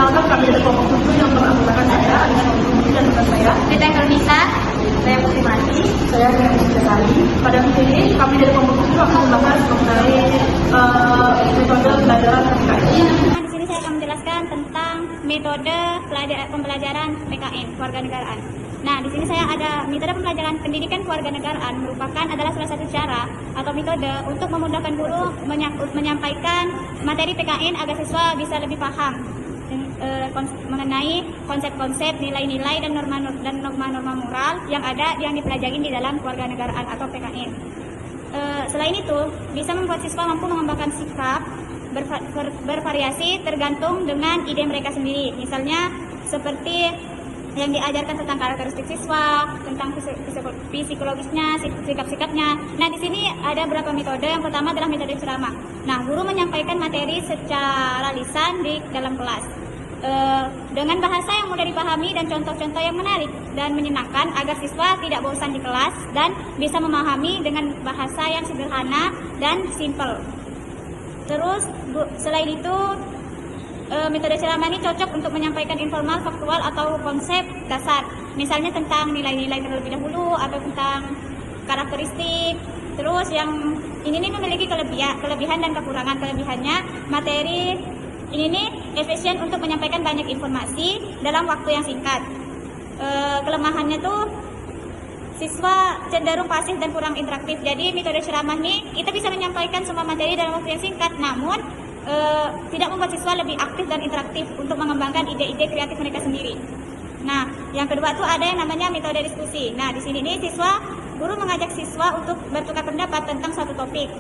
Perkenalkan, kami dari kelompok 7 yang beranggotakan saya, ada Putri dan teman saya. Kita yang bisa, Saya Putri Mati, saya Putri Sari. Pada video ini, kami dari kelompok 7 akan membahas mengenai metode pembelajaran PKN. di sini saya akan menjelaskan tentang metode pembelajaran PKN kewarganegaraan. Nah, di sini saya ada metode pembelajaran pendidikan kewarganegaraan merupakan adalah salah satu cara atau metode untuk memudahkan guru menyampaikan materi PKN agar siswa bisa lebih paham mengenai konsep-konsep, nilai-nilai dan norma-norma moral yang dipelajari di dalam kewarganegaraan atau PKN. Selain itu, bisa membuat siswa mampu mengembangkan sikap bervariasi tergantung dengan ide mereka sendiri. Misalnya seperti yang diajarkan tentang karakteristik siswa, tentang psikologisnya, sikap-sikapnya. Nah, di sini ada beberapa metode. Yang pertama adalah metode ceramah. Nah, guru menyampaikan materi secara lisan di dalam kelas dengan bahasa yang mudah dipahami dan contoh-contoh yang menarik dan menyenangkan agar siswa tidak bosan di kelas dan bisa memahami dengan bahasa yang sederhana dan simple. Terus selain itu, metode ceramah ini cocok untuk menyampaikan informal, faktual, atau konsep dasar. Misalnya tentang nilai-nilai terlebih dahulu atau tentang karakteristik. Terus yang ini memiliki kelebihan dan kekurangan. Kelebihannya, materi ini efisien untuk menyampaikan banyak informasi dalam waktu yang singkat. Kelemahannya tuh siswa cenderung pasif dan kurang interaktif. Jadi metode ceramah ini kita bisa menyampaikan semua materi dalam waktu yang singkat, namun tidak membuat siswa lebih aktif dan interaktif untuk mengembangkan ide-ide kreatif mereka sendiri. Nah, yang kedua tuh ada yang namanya metode diskusi. Nah, di sini guru mengajak siswa untuk bertukar pendapat tentang suatu topik,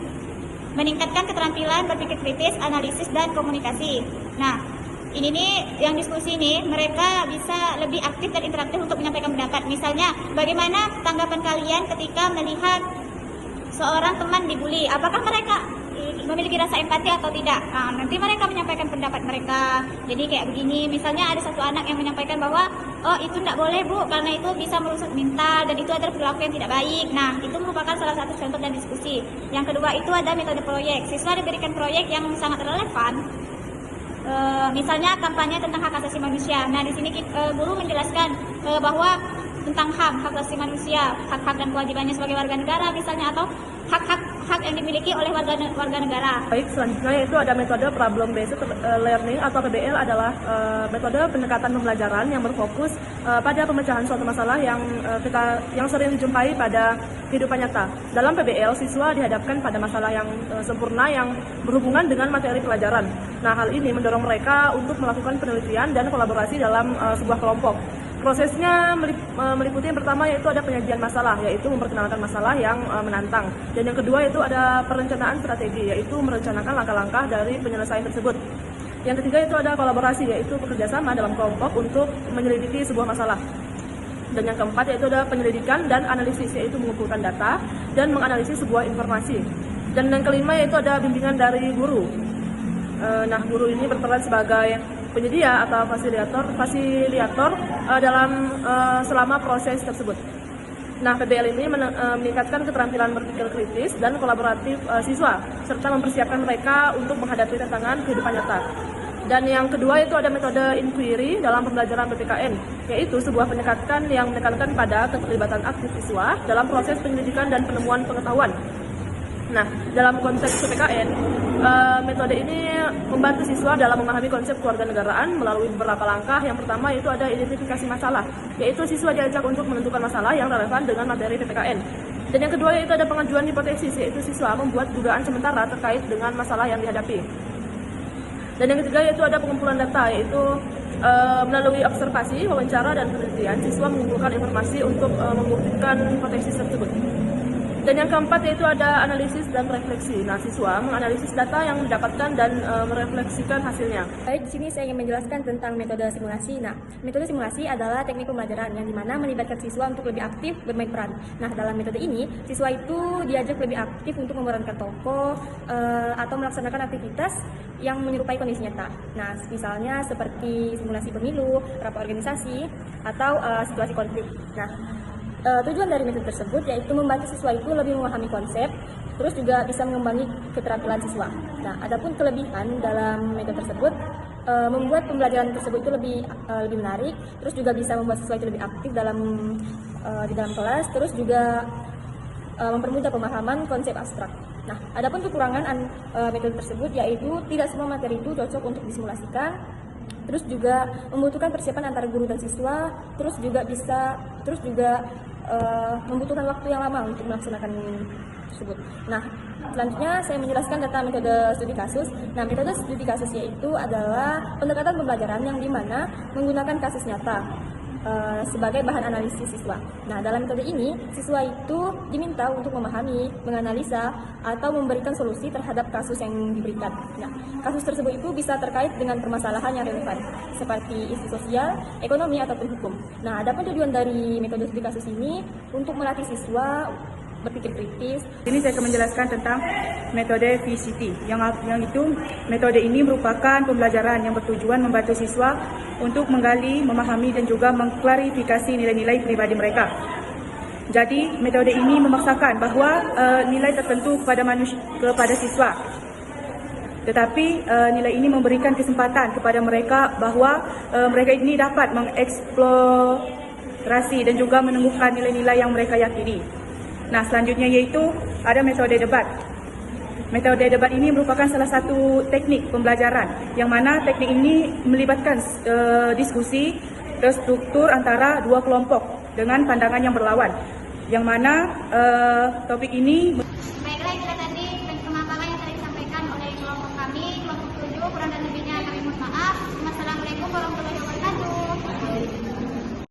meningkatkan keterampilan berpikir kritis, analisis, dan komunikasi. Nah, ini yang diskusi ini mereka bisa lebih aktif dan interaktif untuk menyampaikan pendapat. Misalnya, bagaimana tanggapan kalian ketika melihat seorang teman dibully? Apakah mereka memiliki rasa empati atau tidak? Nah, nanti mereka menyampaikan pendapat mereka. Jadi kayak begini, misalnya ada satu anak yang menyampaikan bahwa oh itu tidak boleh bu, karena itu bisa merusak mental dan itu adalah perilaku yang tidak baik. Nah, itu merupakan salah satu contoh dan diskusi. Yang kedua itu ada metode proyek. Siswa diberikan proyek yang sangat relevan. Misalnya kampanye tentang hak asasi manusia. Nah, di sini guru menjelaskan bahwa tentang hak asasi manusia, hak-hak dan kewajibannya sebagai warga negara misalnya, atau hak yang dimiliki oleh warga negara. Baik, selanjutnya yaitu ada metode problem based learning atau PBL adalah metode pendekatan pembelajaran yang berfokus pada pemecahan suatu masalah yang sering dijumpai pada kehidupan nyata. Dalam PBL, siswa dihadapkan pada masalah yang sempurna yang berhubungan dengan materi pelajaran. Nah, hal ini mendorong mereka untuk melakukan penelitian dan kolaborasi dalam sebuah kelompok. Prosesnya meliputi yang pertama yaitu ada penyajian masalah, yaitu memperkenalkan masalah yang menantang. Dan yang kedua itu ada perencanaan strategi, yaitu merencanakan langkah-langkah dari penyelesaian tersebut. Yang ketiga itu ada kolaborasi, yaitu bekerjasama dalam kelompok untuk menyelidiki sebuah masalah. Dan yang keempat yaitu ada penyelidikan dan analisis, yaitu mengumpulkan data dan menganalisis sebuah informasi. Dan yang kelima yaitu ada bimbingan dari guru. Nah, guru ini berperan sebagai penyedia atau fasilitator dalam selama proses tersebut. Nah, PBL ini meningkatkan keterampilan berpikir kritis dan kolaboratif siswa, serta mempersiapkan mereka untuk menghadapi tantangan kehidupan nyata. Dan yang kedua itu ada metode inquiry dalam pembelajaran PPKN, yaitu sebuah pendekatan yang menekankan pada keterlibatan aktif siswa dalam proses penyelidikan dan penemuan pengetahuan. Nah, dalam konteks PPKN, metode ini membantu siswa dalam memahami konsep kewarganegaraan melalui beberapa langkah. Yang pertama itu ada identifikasi masalah, yaitu siswa diajak untuk menentukan masalah yang relevan dengan materi PPKN. Dan yang kedua yaitu ada pengajuan hipotesis, yaitu siswa membuat dugaan sementara terkait dengan masalah yang dihadapi. Dan yang ketiga yaitu ada pengumpulan data, yaitu melalui observasi, wawancara, dan penelitian, siswa mengumpulkan informasi untuk membuktikan hipotesis tersebut. Dan yang keempat yaitu ada analisis dan refleksi. Nah, siswa menganalisis data yang didapatkan dan merefleksikan hasilnya. Baik, di sini saya ingin menjelaskan tentang metode simulasi. Nah, metode simulasi adalah teknik pembelajaran yang dimana melibatkan siswa untuk lebih aktif bermain peran. Nah, dalam metode ini, siswa itu diajak lebih aktif untuk memerankan tokoh atau melaksanakan aktivitas yang menyerupai kondisi nyata. Nah, misalnya seperti simulasi pemilu, rapat organisasi, atau situasi konflik. Nah, tujuan dari metode tersebut yaitu membantu siswa itu lebih memahami konsep, terus juga bisa mengembangi keterampilan siswa. Nah, adapun kelebihan dalam metode tersebut membuat pembelajaran tersebut itu lebih menarik, terus juga bisa membuat siswa itu lebih aktif di dalam kelas, terus juga mempermudah pemahaman konsep abstrak. Nah, adapun kekurangan metode tersebut yaitu tidak semua materi itu cocok untuk disimulasikan, terus juga membutuhkan persiapan antara guru dan siswa, terus juga membutuhkan waktu yang lama untuk melaksanakan tersebut. Nah, selanjutnya saya menjelaskan tentang metode studi kasus. Nah, metode studi kasus yaitu adalah pendekatan pembelajaran yang dimana menggunakan kasus nyata sebagai bahan analisis siswa. Nah, dalam metode ini, siswa itu diminta untuk memahami, menganalisa, atau memberikan solusi terhadap kasus yang diberikan. Nah, kasus tersebut itu bisa terkait dengan permasalahan yang relevan, seperti isu sosial, ekonomi, ataupun hukum. Nah, adapun tujuan dari metode studi kasus ini untuk melatih siswa berpikir kritis. Ini saya akan menjelaskan tentang metode VCT, yang itu metode ini merupakan pembelajaran yang bertujuan membantu siswa untuk menggali, memahami, dan juga mengklarifikasi nilai-nilai pribadi mereka. Jadi metode ini memaksakan bahwa nilai tertentu kepada siswa, tetapi nilai ini memberikan kesempatan kepada mereka bahwa mereka ini dapat mengeksplorasi dan juga menemukan nilai-nilai yang mereka yakini. Nah, selanjutnya yaitu ada metode debat. Metode debat ini merupakan salah satu teknik pembelajaran yang mana teknik ini melibatkan diskusi terstruktur antara dua kelompok dengan pandangan yang berlawan. Yang mana topik ini Baiklah, itulah